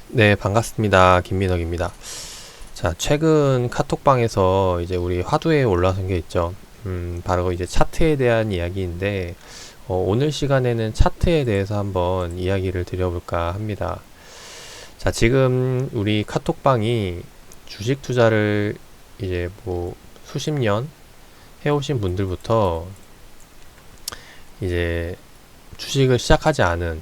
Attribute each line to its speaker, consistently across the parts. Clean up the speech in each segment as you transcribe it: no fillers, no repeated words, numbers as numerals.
Speaker 1: 네, 반갑습니다. 김민혁입니다. 자, 최근 카톡방에서 이제 우리 화두에 올라선 게 있죠. 바로 이제 차트에 대한 이야기인데, 오늘 시간에는 차트에 대해서 한번 이야기를 드려볼까 합니다. 자, 지금 우리 카톡방이 주식 투자를 이제 뭐 수십 년 해오신 분들부터 이제 주식을 시작하지 않은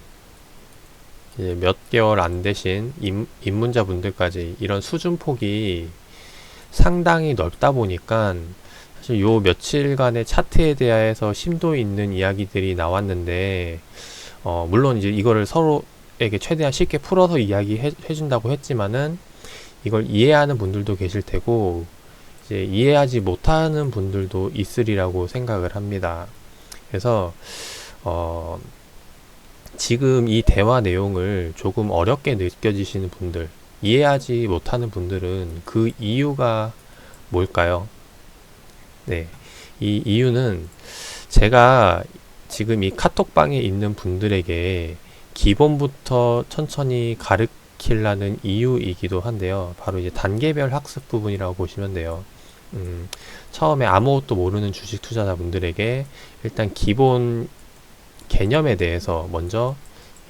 Speaker 1: 이제 몇 개월 안 되신 입문자분들까지 이런 수준폭이 상당히 넓다 보니까 사실 요 며칠간의 차트에 대해서 심도 있는 이야기들이 나왔는데 물론 이제 이거를 서로에게 최대한 쉽게 풀어서 이야기해 준다고 했지만은 이걸 이해하는 분들도 계실 테고 이제 이해하지 못하는 분들도 있으리라고 생각을 합니다. 그래서 어 지금 이 대화 내용을 조금 어렵게 느껴지시는 분들, 이해하지 못하는 분들은 그 이유가 뭘까요? 네. 이 이유는 제가 지금 이 카톡방에 있는 분들에게 기본부터 천천히 가르치려는 이유이기도 한데요. 바로 이제 단계별 학습 부분이라고 보시면 돼요. 처음에 아무것도 모르는 주식 투자자분들에게 일단 기본 개념에 대해서 먼저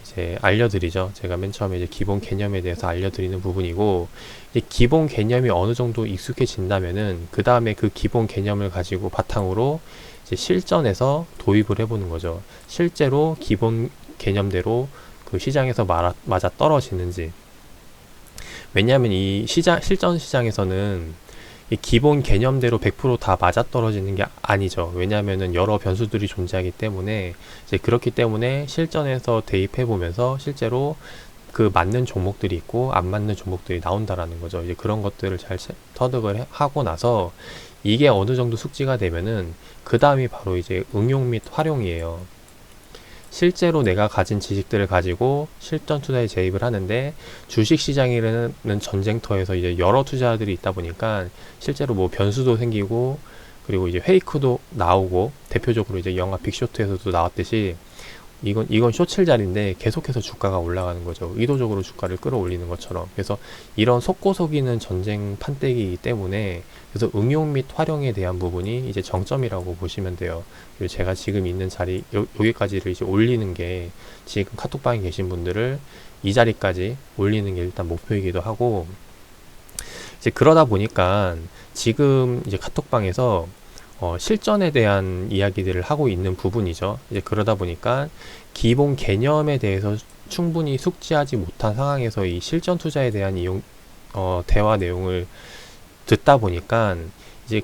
Speaker 1: 이제 알려드리죠. 제가 맨 처음에 이제 기본 개념에 대해서 알려드리는 부분이고, 이 기본 개념이 어느 정도 익숙해진다면은 그 다음에 그 기본 개념을 가지고 바탕으로 이제 실전에서 도입을 해보는 거죠. 실제로 기본 개념대로 그 시장에서 맞아 떨어지는지. 왜냐하면 이 실전 시장에서는 이 기본 개념대로 100%다 맞아떨어지는 게 아니죠. 왜냐하면은 여러 변수들이 존재하기 때문에 이제 그렇기 때문에 실전에서 대입해 보면서 실제로 그 맞는 종목들이 있고 안 맞는 종목들이 나온다라는 거죠. 이제 그런 것들을 잘 터득을 하고 나서 이게 어느 정도 숙지가 되면은 그 다음이 바로 이제 응용 및 활용이에요. 실제로 내가 가진 지식들을 가지고 실전 투자에 재입을 하는데 주식 시장이라는 전쟁터에서 이제 여러 투자들이 있다 보니까 실제로 뭐 변수도 생기고 그리고 이제 페이크도 나오고 대표적으로 이제 영화 빅쇼트에서도 나왔듯이 이건 쇼칠 자리인데 계속해서 주가가 올라가는 거죠. 의도적으로 주가를 끌어올리는 것처럼. 그래서 이런 속고 속이는 전쟁 판때기이기 때문에 그래서 응용 및 활용에 대한 부분이 이제 정점이라고 보시면 돼요. 그리고 제가 지금 있는 자리 여기까지를 이제 올리는 게 지금 카톡방에 계신 분들을 이 자리까지 올리는 게 일단 목표이기도 하고 이제 그러다 보니까 지금 이제 카톡방에서 실전에 대한 이야기들을 하고 있는 부분이죠. 이제 그러다 보니까 기본 개념에 대해서 충분히 숙지하지 못한 상황에서 이 실전 투자에 대한 대화 내용을 듣다 보니까 이제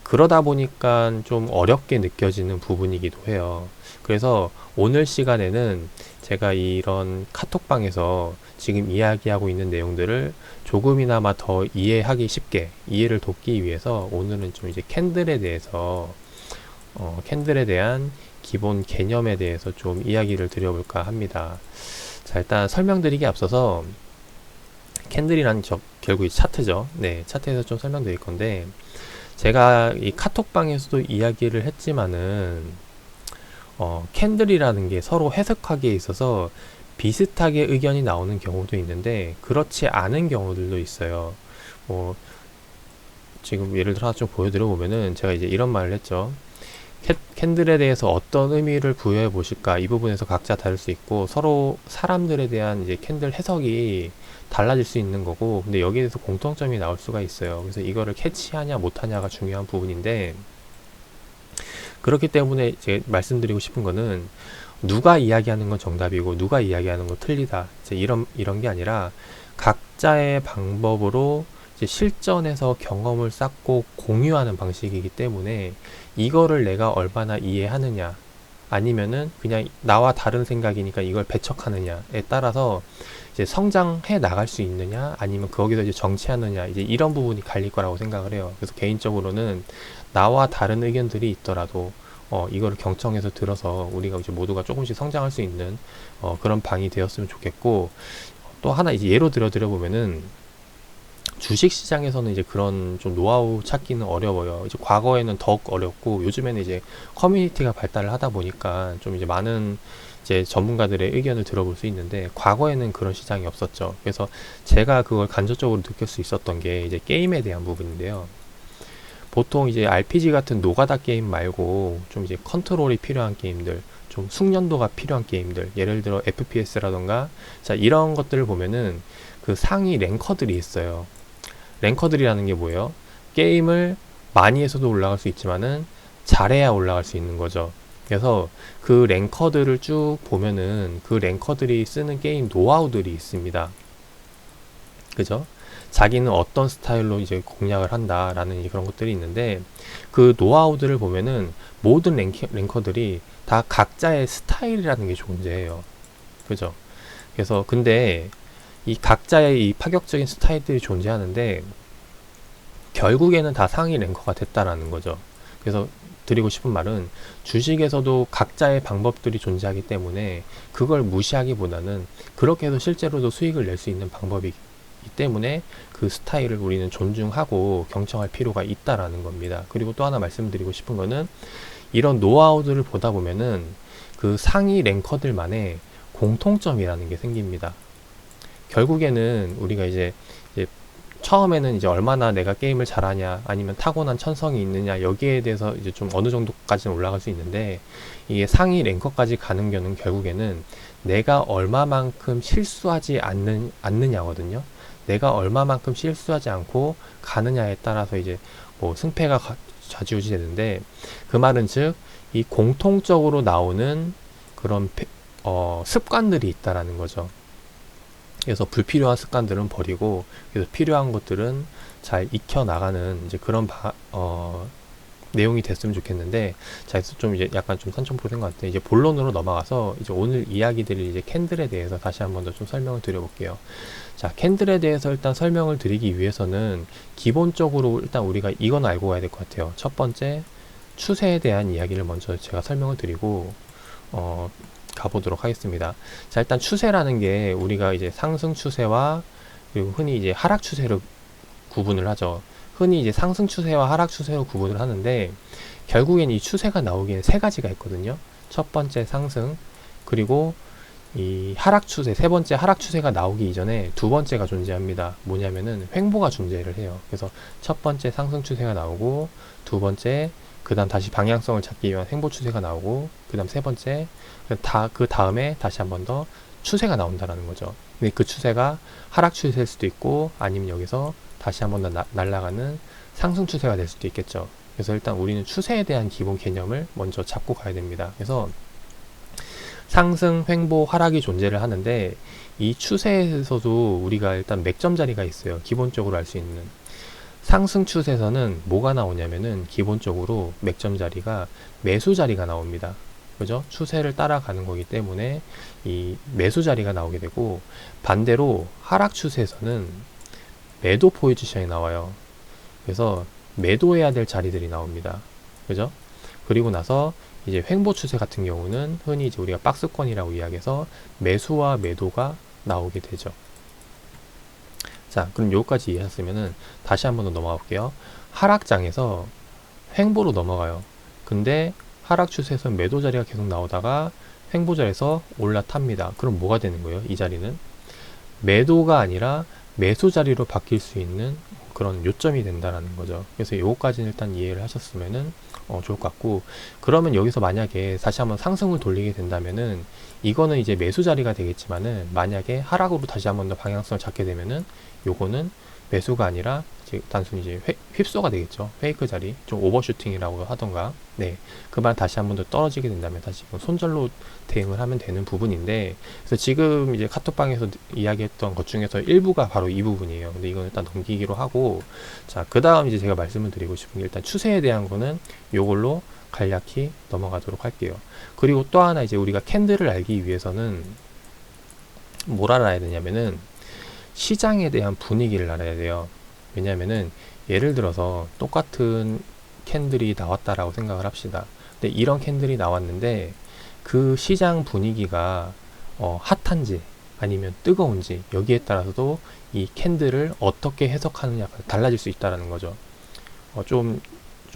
Speaker 1: 그러다 보니까 좀 어렵게 느껴지는 부분이기도 해요. 그래서 오늘 시간에는 제가 이런 카톡방에서 지금 이야기하고 있는 내용들을 조금이나마 더 이해하기 쉽게 이해를 돕기 위해서 오늘은 좀 이제 캔들에 대한 기본 개념에 대해서 좀 이야기를 드려볼까 합니다. 자, 일단 설명드리기 앞서서 캔들이란 결국 이 차트죠. 네, 차트에서 좀 설명드릴 건데 제가 이 카톡방에서도 이야기를 했지만은 캔들이라는 게 서로 해석하기에 있어서 비슷하게 의견이 나오는 경우도 있는데 그렇지 않은 경우들도 있어요. 뭐 지금 예를 들어 하나 좀 보여드려 보면은 제가 이제 이런 말을 했죠. 캔들에 대해서 어떤 의미를 부여해 보실까 이 부분에서 각자 다를 수 있고 서로 사람들에 대한 이제 캔들 해석이 달라질 수 있는 거고 근데 여기에 대해서 공통점이 나올 수가 있어요. 그래서 이거를 캐치하냐 못하냐가 중요한 부분인데 그렇기 때문에 이제 말씀드리고 싶은 거는 누가 이야기하는 건 정답이고 누가 이야기하는 건 틀리다 이제 이런 게 아니라 각자의 방법으로 이제 실전에서 경험을 쌓고 공유하는 방식이기 때문에 이거를 내가 얼마나 이해하느냐 아니면은 그냥 나와 다른 생각이니까 이걸 배척하느냐에 따라서 이제 성장해 나갈 수 있느냐 아니면 거기서 이제 정치하느냐 이제 이런 부분이 갈릴 거라고 생각을 해요. 그래서 개인적으로는 나와 다른 의견들이 있더라도 이거를 경청해서 들어서 우리가 이제 모두가 조금씩 성장할 수 있는 그런 방이 되었으면 좋겠고 또 하나 이제 예로 드려보면은 주식 시장에서는 이제 그런 좀 노하우 찾기는 어려워요. 이제 과거에는 더욱 어렵고 요즘에는 이제 커뮤니티가 발달을 하다 보니까 좀 이제 많은 이제 전문가들의 의견을 들어볼 수 있는데 과거에는 그런 시장이 없었죠. 그래서 제가 그걸 간접적으로 느낄 수 있었던 게 이제 게임에 대한 부분인데요. 보통 이제 RPG 같은 노가다 게임 말고 좀 이제 컨트롤이 필요한 게임들, 좀 숙련도가 필요한 게임들, 예를 들어 FPS라던가 자 이런 것들을 보면은 그 상위 랭커들이 있어요. 랭커들이라는 게 뭐예요? 게임을 많이 해서도 올라갈 수 있지만은 잘해야 올라갈 수 있는 거죠. 그래서 그 랭커들을 쭉 보면은 그 랭커들이 쓰는 게임 노하우들이 있습니다. 그죠? 자기는 어떤 스타일로 이제 공략을 한다라는 이제 그런 것들이 있는데 그 노하우들을 보면은 모든 랭커들이 다 각자의 스타일이라는 게 존재해요. 그죠? 그래서 근데 이 각자의 이 파격적인 스타일들이 존재하는데 결국에는 다 상위 랭커가 됐다라는 거죠. 그래서 드리고 싶은 말은 주식에서도 각자의 방법들이 존재하기 때문에 그걸 무시하기보다는 그렇게 해서 실제로도 수익을 낼 수 있는 방법이기 때문에 그 스타일을 우리는 존중하고 경청할 필요가 있다라는 겁니다. 그리고 또 하나 말씀드리고 싶은 거는 이런 노하우들을 보다 보면은 그 상위 랭커들만의 공통점이라는 게 생깁니다. 결국에는 우리가 이제 처음에는 이제 얼마나 내가 게임을 잘하냐 아니면 타고난 천성이 있느냐 여기에 대해서 이제 좀 어느 정도까지는 올라갈 수 있는데 이게 상위 랭커까지 가는 경우는 결국에는 내가 얼마만큼 실수하지 않느냐거든요. 내가 얼마만큼 실수하지 않고 가느냐에 따라서 이제 뭐 승패가 좌지우지 되는데 그 말은 즉 이 공통적으로 나오는 그런 습관들이 있다라는 거죠. 그래서 불필요한 습관들은 버리고 그래서 필요한 것들은 잘 익혀 나가는 이제 그런 내용이 됐으면 좋겠는데 자, 그래서 좀 이제 약간 좀 산천포로 된 것 같아요. 이제 본론으로 넘어가서 이제 오늘 이야기 드릴 이제 캔들에 대해서 다시 한번 더 좀 설명을 드려볼게요. 자, 캔들에 대해서 일단 설명을 드리기 위해서는 기본적으로 일단 우리가 이건 알고 가야 될 것 같아요. 첫 번째 추세에 대한 이야기를 먼저 제가 설명을 드리고 가보도록 하겠습니다. 자, 일단 추세라는 게 우리가 이제 상승 추세와 그리고 흔히 이제 하락 추세를 구분을 하죠. 흔히 이제 상승 추세와 하락 추세로 구분을 하는데 결국엔 이 추세가 나오기엔 세 가지가 있거든요. 첫 번째 상승, 그리고 이 하락 추세, 세 번째 하락 추세가 나오기 이전에 두 번째가 존재합니다. 뭐냐면은 횡보가 존재를 해요. 그래서 첫 번째 상승 추세가 나오고 두 번째 그 다음 다시 방향성을 찾기 위한 횡보 추세가 나오고 그 다음 세 번째 그 다음에 다시 한 번 더 추세가 나온다라는 거죠. 근데 그 추세가 하락 추세일 수도 있고 아니면 여기서 다시 한 번 더 날아가는 상승 추세가 될 수도 있겠죠. 그래서 일단 우리는 추세에 대한 기본 개념을 먼저 잡고 가야 됩니다. 그래서 상승, 횡보, 하락이 존재를 하는데 이 추세에서도 우리가 일단 맥점 자리가 있어요. 기본적으로 알 수 있는. 상승 추세에서는 뭐가 나오냐면은 기본적으로 맥점 자리가 매수 자리가 나옵니다. 그죠? 추세를 따라가는 거기 때문에 이 매수 자리가 나오게 되고 반대로 하락 추세에서는 매도 포지션이 나와요. 그래서 매도해야 될 자리들이 나옵니다. 그죠? 그리고 나서 이제 횡보 추세 같은 경우는 흔히 이제 우리가 박스권이라고 이야기해서 매수와 매도가 나오게 되죠. 자, 그럼 여기까지 이해하셨으면은 다시 한 번 더 넘어가 볼게요. 하락장에서 횡보로 넘어가요. 근데 하락 추세에서 매도 자리가 계속 나오다가 횡보 자리에서 올라탑니다. 그럼 뭐가 되는 거예요? 이 자리는 매도가 아니라 매수 자리로 바뀔 수 있는 그런 요점이 된다라는 거죠. 그래서 요거까지는 일단 이해를 하셨으면은 좋을 것 같고, 그러면 여기서 만약에 다시 한번 상승을 돌리게 된다면은 이거는 이제 매수 자리가 되겠지만은 만약에 하락으로 다시 한번 더 방향성을 잡게 되면은 요거는 매수가 아니라 단순히 이제 휩소가 되겠죠. 페이크 자리, 좀 오버슈팅이라고 하던가. 네, 그 말 다시 한번 더 떨어지게 된다면 다시 손절로 대응을 하면 되는 부분인데, 그래서 지금 이제 카톡방에서 이야기했던 것 중에서 일부가 바로 이 부분이에요. 근데 이건 일단 넘기기로 하고, 자, 그 다음 이제 제가 말씀을 드리고 싶은 게 일단 추세에 대한 거는 요걸로 간략히 넘어가도록 할게요. 그리고 또 하나 이제 우리가 캔들을 알기 위해서는 뭘 알아야 되냐면은 시장에 대한 분위기를 알아야 돼요. 왜냐면은 예를 들어서 똑같은 캔들이 나왔다라고 생각을 합시다. 근데 이런 캔들이 나왔는데 그 시장 분위기가 핫한지 아니면 뜨거운지 여기에 따라서도 이 캔들을 어떻게 해석하느냐가 달라질 수 있다라는 거죠. 좀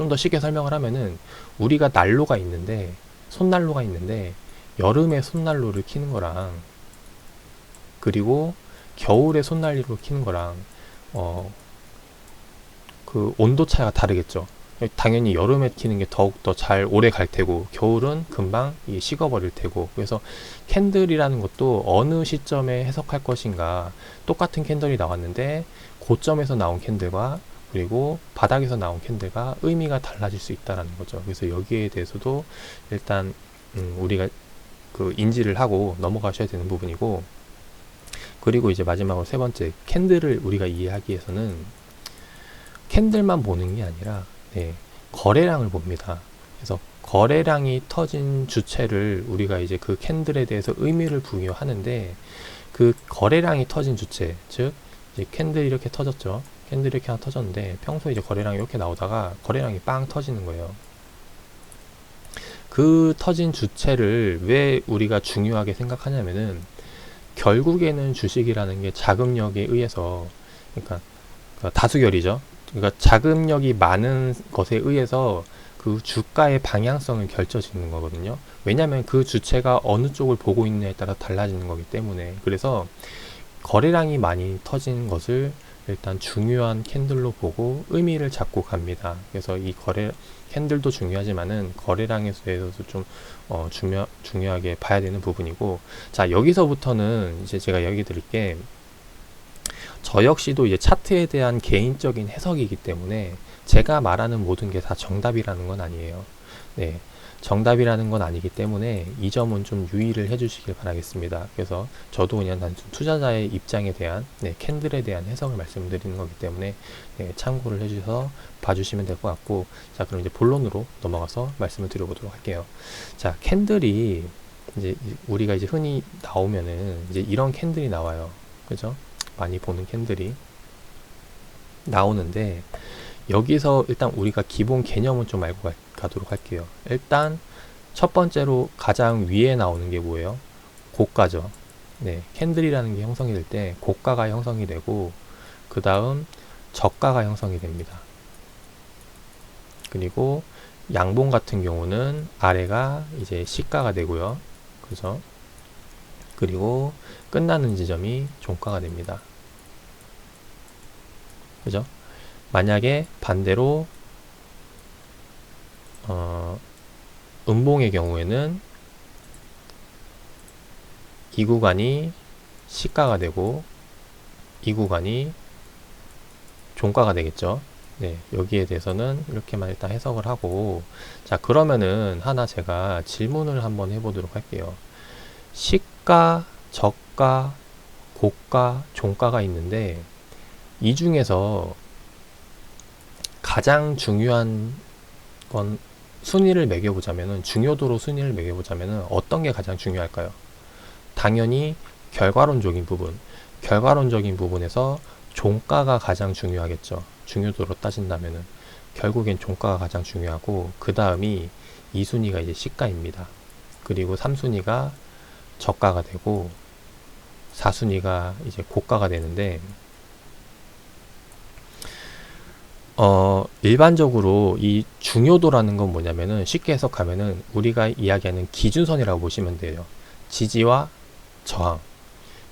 Speaker 1: 더 쉽게 설명을 하면은 우리가 난로가 있는데 손난로가 있는데 여름에 손난로를 켜는 거랑 그리고 겨울에 손난로를 켜는 거랑 그 온도 차이가 다르겠죠. 당연히 여름에 켜는 게 더욱더 잘 오래 갈 테고 겨울은 금방 이게 식어버릴 테고, 그래서 캔들이라는 것도 어느 시점에 해석할 것인가, 똑같은 캔들이 나왔는데 고점에서 나온 캔들과 그리고 바닥에서 나온 캔들과 의미가 달라질 수 있다는 거죠. 그래서 여기에 대해서도 일단 우리가 그 인지를 하고 넘어가셔야 되는 부분이고, 그리고 이제 마지막으로 세 번째, 캔들을 우리가 이해하기 위해서는 캔들만 보는 게 아니라 거래량을 봅니다. 그래서 거래량이 터진 주체를 우리가 이제 그 캔들에 대해서 의미를 부여하는데, 그 거래량이 터진 주체, 즉 이제 캔들이 이렇게 터졌죠. 캔들이 이렇게 하나 터졌는데 평소에 이제 거래량이 이렇게 나오다가 거래량이 빵 터지는 거예요. 그 터진 주체를 왜 우리가 중요하게 생각하냐면은, 결국에는 주식이라는 게 자금력에 의해서, 그러니까 다수결이죠. 그러니까 자금력이 많은 것에 의해서 그 주가의 방향성을 결정짓는 거거든요. 왜냐하면 그 주체가 어느 쪽을 보고 있느냐에 따라 달라지는 거기 때문에. 그래서 거래량이 많이 터진 것을 일단 중요한 캔들로 보고 의미를 잡고 갑니다. 그래서 이 캔들도 중요하지만은 거래량에 대해서도 좀 중요하게 봐야 되는 부분이고, 자, 여기서부터는 이제 제가 얘기 드릴게, 저 역시도 이제 차트에 대한 개인적인 해석이기 때문에 제가 말하는 모든 게 다 정답이라는 건 아니에요. 네, 정답이라는 건 아니기 때문에 이 점은 좀 유의를 해주시길 바라겠습니다. 그래서 저도 그냥 단순 투자자의 입장에 대한 캔들에 대한 해석을 말씀드리는 거기 때문에 참고를 해주셔서 봐주시면 될 것 같고, 자, 그럼 이제 본론으로 넘어가서 말씀을 드려보도록 할게요. 자, 캔들이 이제 우리가 이제 흔히 나오면은 이제 이런 캔들이 나와요. 그죠? 많이 보는 캔들이 나오는데, 여기서 일단 우리가 기본 개념은 좀 알고 가도록 할게요. 일단 첫 번째로 가장 위에 나오는 게 뭐예요? 고가죠. 캔들이라는 게 형성이 될 때 고가가 형성이 되고, 그 다음 저가가 형성이 됩니다. 그리고 양봉 같은 경우는 아래가 이제 시가가 되고요. 그죠? 그리고 끝나는 지점이 종가가 됩니다. 그죠? 만약에 반대로 음봉의 경우에는 이 구간이 시가가 되고 이 구간이 종가가 되겠죠. 여기에 대해서는 이렇게만 일단 해석을 하고, 자, 그러면은 하나 제가 질문을 한번 해보도록 할게요. 시가, 저가, 고가, 종가가 있는데 이 중에서 가장 중요한 건 순위를 매겨보자면은, 중요도로 순위를 매겨보자면은 어떤 게 가장 중요할까요? 당연히 결과론적인 부분에서 종가가 가장 중요하겠죠. 중요도로 따진다면은 결국엔 종가가 가장 중요하고, 그 다음이 2순위가 이제 시가입니다. 그리고 3순위가 저가가 되고 4순위가 이제 고가가 되는데, 일반적으로 이 중요도라는 건 뭐냐면은, 쉽게 해석하면은 우리가 이야기하는 기준선이라고 보시면 돼요. 지지와 저항.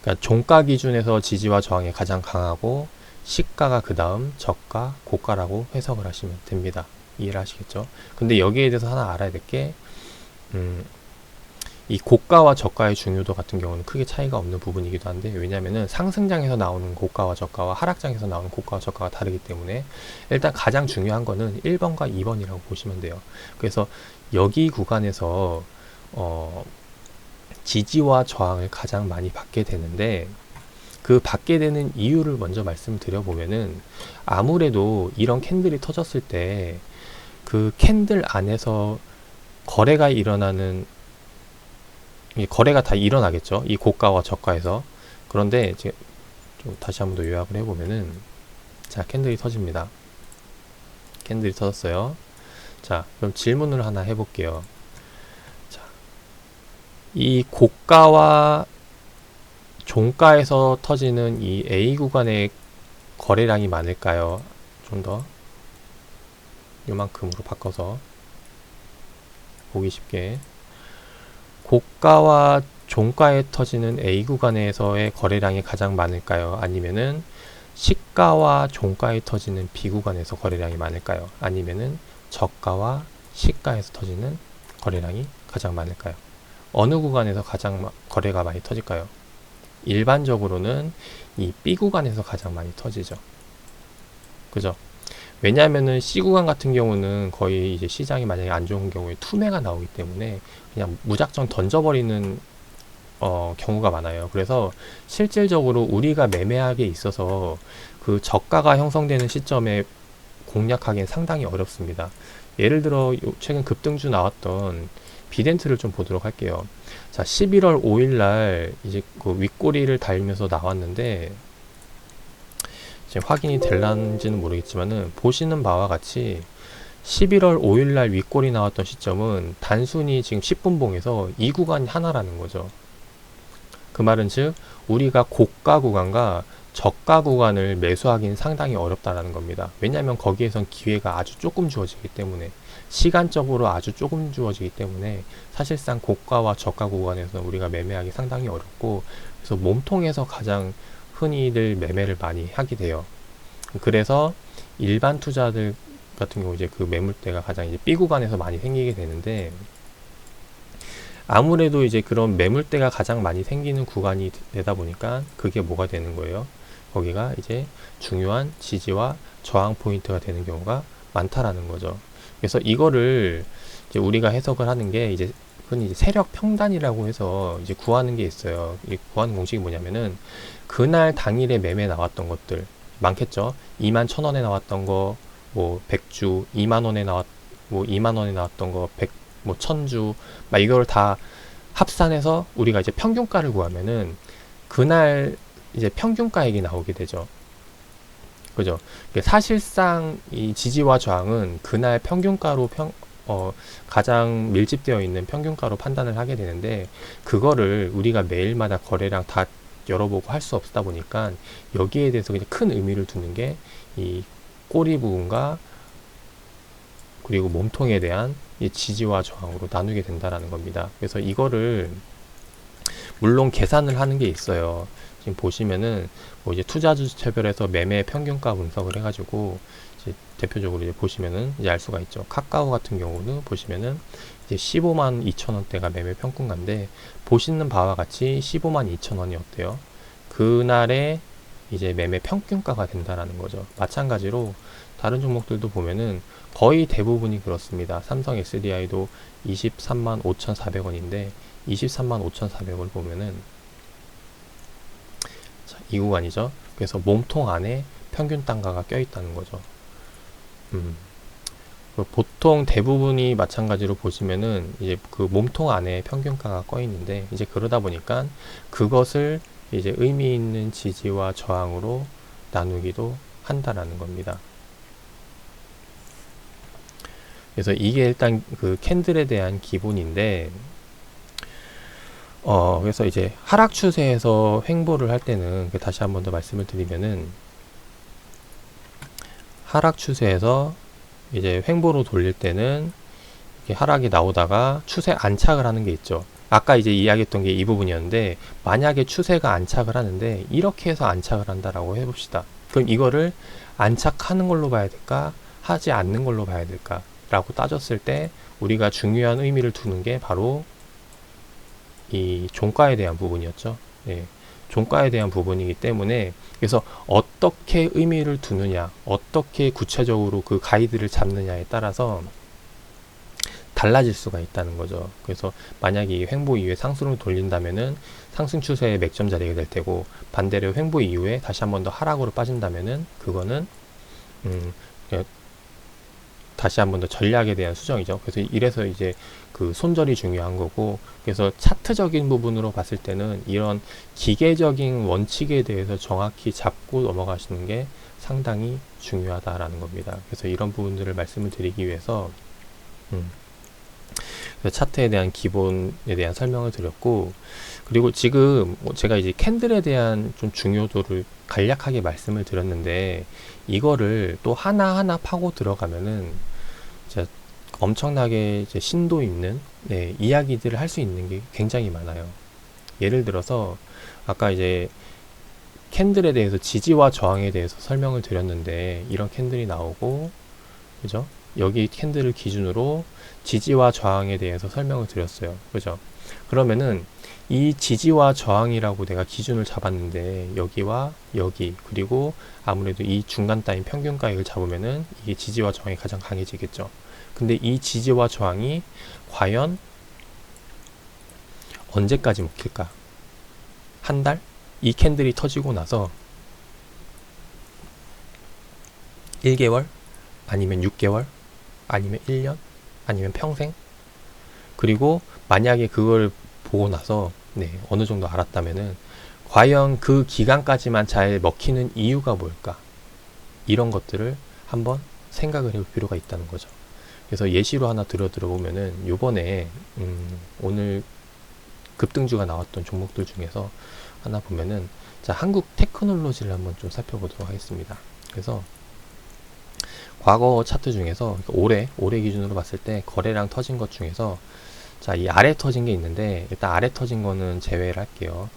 Speaker 1: 그러니까 종가 기준에서 지지와 저항이 가장 강하고, 시가가 그 다음 저가, 고가라고 해석을 하시면 됩니다. 이해를 하시겠죠? 근데 여기에 대해서 하나 알아야 될 게, 이 고가와 저가의 중요도 같은 경우는 크게 차이가 없는 부분이기도 한데, 왜냐면은 상승장에서 나오는 고가와 저가와 하락장에서 나오는 고가와 저가가 다르기 때문에 일단 가장 중요한 거는 1번과 2번이라고 보시면 돼요. 그래서 여기 구간에서 지지와 저항을 가장 많이 받게 되는데, 그 받게 되는 이유를 먼저 말씀드려 보면은, 아무래도 이런 캔들이 터졌을 때 그 캔들 안에서 거래가 다 일어나겠죠. 이 고가와 저가에서. 그런데 이제 좀 다시 한번 더 요약을 해보면은, 자, 캔들이 터집니다. 캔들이 터졌어요. 자, 그럼 질문을 하나 해볼게요. 자, 이 고가와 종가에서 터지는 이 A 구간의 거래량이 많을까요? 좀 더 요만큼으로 바꿔서 보기 쉽게. 고가와 종가에 터지는 A 구간에서의 거래량이 가장 많을까요? 아니면은 시가와 종가에 터지는 B 구간에서 거래량이 많을까요? 아니면은 저가와 시가에서 터지는 거래량이 가장 많을까요? 어느 구간에서 가장 거래가 많이 터질까요? 일반적으로는 이 B 구간에서 가장 많이 터지죠. 그죠? 왜냐하면은 C 구간 같은 경우는 거의 이제 시장이 만약에 안 좋은 경우에 투매가 나오기 때문에 그냥 무작정 던져버리는 경우가 많아요. 그래서 실질적으로 우리가 매매하기에 있어서 그 저가가 형성되는 시점에 공략하기엔 상당히 어렵습니다. 예를 들어 최근 급등주 나왔던 비덴트를 좀 보도록 할게요. 자, 11월 5일 날 이제 그 윗꼬리를 달면서 나왔는데 지금 확인이 될란지는 모르겠지만은 보시는 바와 같이 11월 5일 날 윗꼬리 나왔던 시점은 단순히 지금 10분봉에서 이 구간이 하나라는 거죠. 그 말은 즉 우리가 고가 구간과 저가 구간을 매수하기는 상당히 어렵다라는 겁니다. 왜냐하면 거기에선 기회가 아주 조금 주어지기 때문에, 시간적으로 아주 조금 주어지기 때문에 사실상 고가와 저가 구간에서 우리가 매매하기 상당히 어렵고, 그래서 몸통에서 가장 흔히들 매매를 많이 하게 돼요. 그래서 일반 투자들 같은 경우 이제 그 매물대가 가장 이제 B 구간에서 많이 생기게 되는데, 아무래도 이제 그런 매물대가 가장 많이 생기는 구간이 되다 보니까 그게 뭐가 되는 거예요? 거기가 이제 중요한 지지와 저항 포인트가 되는 경우가 많다라는 거죠. 그래서 이거를 이제 우리가 해석을 하는 게 이제 흔히 이제 세력 평단이라고 해서 이제 구하는 게 있어요. 이 구하는 공식이 뭐냐면은 그날 당일에 매매 나왔던 것들 많겠죠. 21,000원에 나왔던 거, 뭐 100주 2만원에 뭐 2만원에 나왔던 거 100, 뭐 1000주 막 이걸 다 합산해서 우리가 이제 평균가를 구하면은 그날 이제 평균가액이 나오게 되죠. 그죠? 사실상 이 지지와 저항은 그날 평균가로 가장 밀집되어 있는 평균가로 판단을 하게 되는데, 그거를 우리가 매일마다 거래량 다 열어보고 할 수 없다 보니까 여기에 대해서 그냥 큰 의미를 두는 게 이 꼬리 부분과 그리고 몸통에 대한 이 지지와 저항으로 나누게 된다라는 겁니다. 그래서 이거를 물론 계산을 하는 게 있어요. 지금 보시면은 뭐 이제 투자주체별에서 매매 평균가 분석을 해가지고 이제 대표적으로 이제 보시면은 이제 알 수가 있죠. 카카오 같은 경우는 보시면은 이제 15만 2천 원대가 매매 평균가인데, 보시는 바와 같이 15만 2천 원이 어때요? 그날의 이제 매매 평균가가 된다라는 거죠. 마찬가지로 다른 종목들도 보면은 거의 대부분이 그렇습니다. 삼성 SDI도 23만 5,400원인데 23만 5,400원을 보면은 자, 이 구간이죠. 그래서 몸통 안에 평균 단가가 껴있다는 거죠. 보통 대부분이 마찬가지로 보시면은 이제 그 몸통 안에 평균가가 꺼 있는데, 이제 그러다 보니까 그것을 이제 의미 있는 지지와 저항으로 나누기도 한다라는 겁니다. 그래서 이게 일단 그 캔들에 대한 기본인데, 그래서 이제 하락 추세에서 횡보를 할 때는 다시 한 번 더 말씀을 드리면은, 하락 추세에서 이제 횡보로 돌릴 때는 이렇게 하락이 나오다가 추세 안착을 하는 게 있죠. 아까 이제 이야기했던 게 이 부분이었는데, 만약에 추세가 안착을 하는데 이렇게 해서 안착을 한다라고 해봅시다. 그럼 이거를 안착하는 걸로 봐야 될까, 하지 않는 걸로 봐야 될까 라고 따졌을 때 우리가 중요한 의미를 두는 게 바로 이 종가에 대한 부분이었죠. 예, 종가에 대한 부분이기 때문에, 그래서 어떻게 의미를 두느냐, 어떻게 구체적으로 그 가이드를 잡느냐에 따라서 달라질 수가 있다는 거죠. 그래서 만약에 이 횡보 이후에 상승을 돌린다면은 상승 추세의 맥점 자리가 될 테고, 반대로 횡보 이후에 다시 한 번 더 하락으로 빠진다면은 그거는 다시 한 번 더 전략에 대한 수정이죠. 그래서 이래서 이제 그 손절이 중요한 거고, 그래서 차트적인 부분으로 봤을 때는 이런 기계적인 원칙에 대해서 정확히 잡고 넘어가시는 게 상당히 중요하다라는 겁니다. 그래서 이런 부분들을 말씀을 드리기 위해서 차트에 대한 기본에 대한 설명을 드렸고, 그리고 지금 제가 이제 캔들에 대한 좀 중요도를 간략하게 말씀을 드렸는데, 이거를 또 하나하나 파고 들어가면은 엄청나게 이제 심도 있는 이야기들을 할 수 있는 게 굉장히 많아요. 예를 들어서 아까 이제 캔들에 대해서 지지와 저항에 대해서 설명을 드렸는데 이런 캔들이 나오고 그죠? 여기 캔들을 기준으로 지지와 저항에 대해서 설명을 드렸어요. 그죠? 그러면은 이 지지와 저항이라고 내가 기준을 잡았는데 여기와 여기 그리고 아무래도 이 중간 따윈 평균 가액을 잡으면은 이게 지지와 저항이 가장 강해지겠죠. 근데 이 지지와 저항이 과연 언제까지 먹힐까? 한 달? 이 캔들이 터지고 나서 1개월? 아니면 6개월? 아니면 1년? 아니면 평생? 그리고 만약에 그걸 보고 나서 어느 정도 알았다면은 과연 그 기간까지만 잘 먹히는 이유가 뭘까? 이런 것들을 한번 생각을 해볼 필요가 있다는 거죠. 그래서 예시로 하나 들어보면은 요번에 오늘 급등주가 나왔던 종목들 중에서 하나 보면은 자, 한국 테크놀로지를 한번 좀 살펴보도록 하겠습니다. 그래서 과거 차트 중에서 올해 기준으로 봤을 때 거래량 터진 것 중에서 자, 이 아래 터진 게 있는데 일단 아래 터진 거는 제외를 할게요.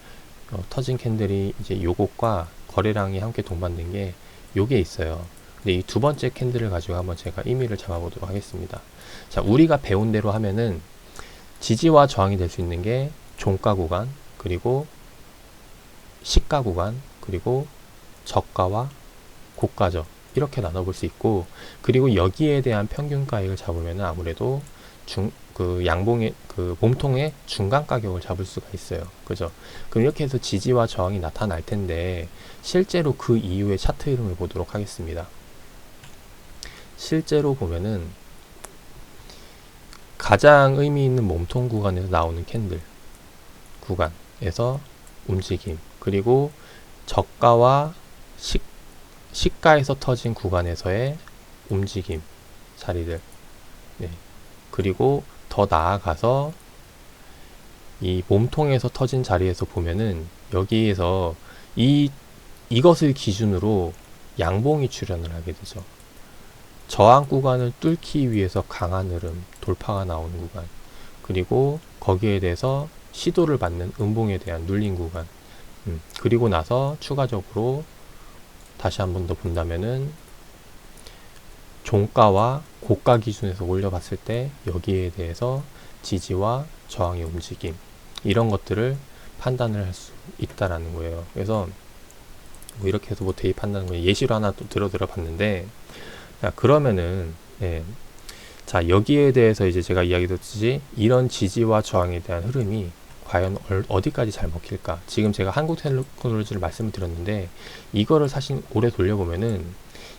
Speaker 1: 터진 캔들이 이제 요것과 거래량이 함께 동반된 게 요게 있어요. 근데 이 두 번째 캔들을 가지고 한번 제가 의미를 잡아보도록 하겠습니다. 자, 우리가 배운 대로 하면은 지지와 저항이 될 수 있는 게 종가 구간, 그리고 시가 구간, 그리고 저가와 고가죠. 이렇게 나눠볼 수 있고, 그리고 여기에 대한 평균 가액을 잡으면 아무래도 양봉의 몸통의 중간 가격을 잡을 수가 있어요. 그죠? 그럼 이렇게 해서 지지와 저항이 나타날 텐데, 실제로 그 이후의 차트 흐름을 보도록 하겠습니다. 실제로 보면은 가장 의미 있는 몸통 구간에서 나오는 캔들 구간에서 움직임, 그리고 저가와 시가에서 터진 구간에서의 움직임 자리들, 그리고 더 나아가서 이 몸통에서 터진 자리에서 보면은 여기에서 이것을 기준으로 양봉이 출현을 하게 되죠. 저항 구간을 뚫기 위해서 강한 흐름, 돌파가 나오는 구간, 그리고 거기에 대해서 시도를 받는 음봉에 대한 눌린 구간, 그리고 나서 추가적으로 다시 한 번 더 본다면은 종가와 고가 기준에서 올려봤을 때 여기에 대해서 지지와 저항의 움직임, 이런 것들을 판단을 할 수 있다라는 거예요. 그래서 뭐 이렇게 해서 뭐 대입한다는 거 예시로 하나 또 들어봤는데, 자, 그러면은 자, 여기에 대해서 이제 제가 이야기 드렸듯이 이런 지지와 저항에 대한 흐름이 과연 어디까지 잘 먹힐까? 지금 제가 한국테크놀로지를 말씀을 드렸는데 이거를 사실 오래 돌려보면은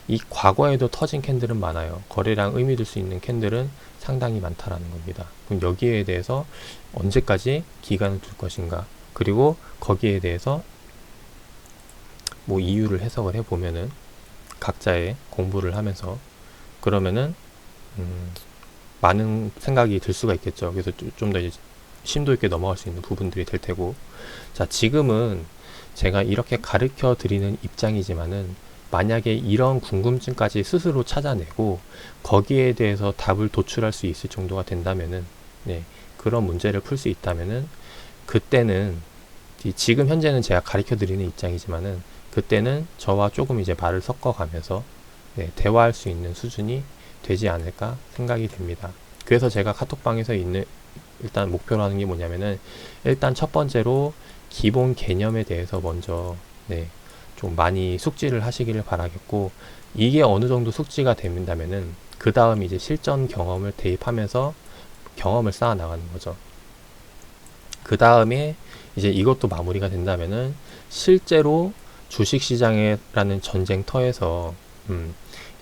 Speaker 1: 이 과거에도 터진 캔들은 많아요. 거래량 의미 둘 수 있는 캔들은 상당히 많다라는 겁니다. 그럼 여기에 대해서 언제까지 기간을 둘 것인가? 그리고 거기에 대해서 뭐 이유를 해석을 해보면은 각자의 공부를 하면서 그러면은 많은 생각이 들 수가 있겠죠. 그래서 좀 더 이제 심도 있게 넘어갈 수 있는 부분들이 될 테고, 자, 지금은 제가 이렇게 가르쳐 드리는 입장이지만은 만약에 이런 궁금증까지 스스로 찾아내고 거기에 대해서 답을 도출할 수 있을 정도가 된다면은 그런 문제를 풀 수 있다면은 그때는 지금 현재는 제가 가르쳐 드리는 입장이지만은 그때는 저와 조금 이제 말을 섞어가면서 대화할 수 있는 수준이 되지 않을까 생각이 됩니다. 그래서 제가 카톡방에서 일단 목표로 하는 게 뭐냐면은 일단 첫 번째로 기본 개념에 대해서 먼저 좀 많이 숙지를 하시기를 바라겠고, 이게 어느 정도 숙지가 된다면은 그 다음 이제 실전 경험을 대입하면서 경험을 쌓아 나가는 거죠. 그 다음에 이제 이것도 마무리가 된다면은 실제로 주식시장이라는 전쟁터에서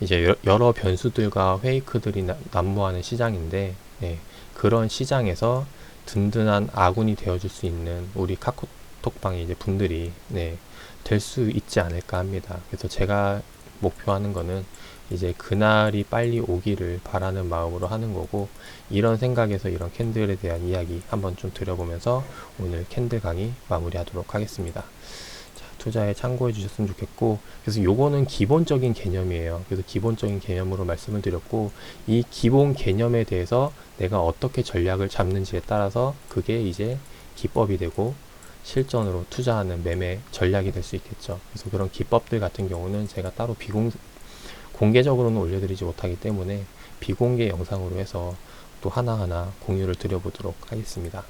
Speaker 1: 이제 여러 변수들과 페이크들이 난무하는 시장인데 그런 시장에서 든든한 아군이 되어줄 수 있는 우리 카톡방의 이제 분들이 될 수 있지 않을까 합니다. 그래서 제가 목표하는 거는 이제 그날이 빨리 오기를 바라는 마음으로 하는 거고, 이런 생각에서 이런 캔들에 대한 이야기 한번 좀 드려보면서 오늘 캔들 강의 마무리하도록 하겠습니다. 자, 투자에 참고해 주셨으면 좋겠고, 그래서 요거는 기본적인 개념이에요. 그래서 기본적인 개념으로 말씀을 드렸고, 이 기본 개념에 대해서 내가 어떻게 전략을 잡는지에 따라서 그게 이제 기법이 되고 실전으로 투자하는 매매 전략이 될 수 있겠죠. 그래서 그런 기법들 같은 경우는 제가 따로 공개적으로는 올려드리지 못하기 때문에 비공개 영상으로 해서 또 하나하나 공유를 드려보도록 하겠습니다.